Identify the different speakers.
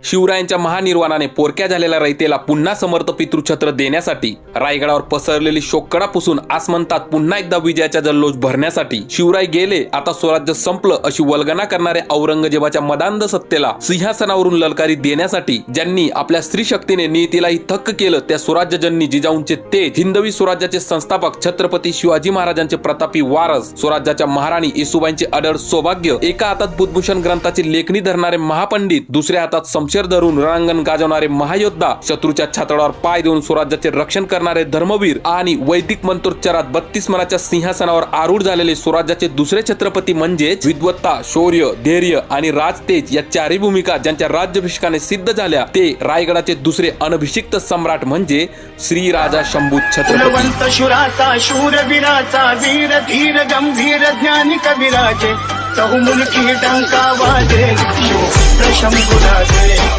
Speaker 1: शिवरायांच्या महानिर्वाणाने पोरक्या झालेल्या रयतेला पुन्हा समर्थ पितृछत्र देण्यासाठी रायगडावर पसरलेली शोककडा पुसून आसमंतात पुन्हा एकदा विजयाचा जल्लोष भरण्यासाठी शिवराय गेले आता स्वराज्य संपलं अशी वल्गना करणाऱ्या औरंगजेबाच्या मदांध सत्तेला सिंहासनावरून ललकारी देण्यासाठी ज्यांनी आपल्या स्त्री शक्तीने नियतीलाही थक्क केलं त्या स्वराज्यजननी जिजाऊंचे तेज हिंदवी स्वराज्याचे संस्थापक छत्रपती शिवाजी महाराजांचे प्रतापी वारस स्वराज्याच्या महाराणी येसूबाईंचे अडळ सौभाग्य एका हातात बुद्धभूषण ग्रंथाची लेखणी धरणारे महापंडित दुसऱ्या हातात शमशेर धरून रणांगण गाजवणारे महायोद्धा शत्रूच्या छातडावर पाय देऊन स्वराज्याचे रक्षण करणारे धर्मवीर आणि वैदिक मंत्रोच्चारात 32 मनाच्या सिंहासनावर आरूढ झालेले स्वराज्याचे दुसरे छत्रपती म्हणजेच विद्वत्ता शौर्य धैर्य आणि राजतेज या चारही भूमिका ज्यांच्या राज्याभिषेकाने सिद्ध झाल्या ते रायगडाचे दुसरे अनभिषिक्त सम्राट म्हणजे श्री राजा शंभू छत्रपती
Speaker 2: शुराचा शूरवीराचा वीर धीर गंभीर ज्ञानी कविराजे चहुमुखी टंका वाजे शंभूराजे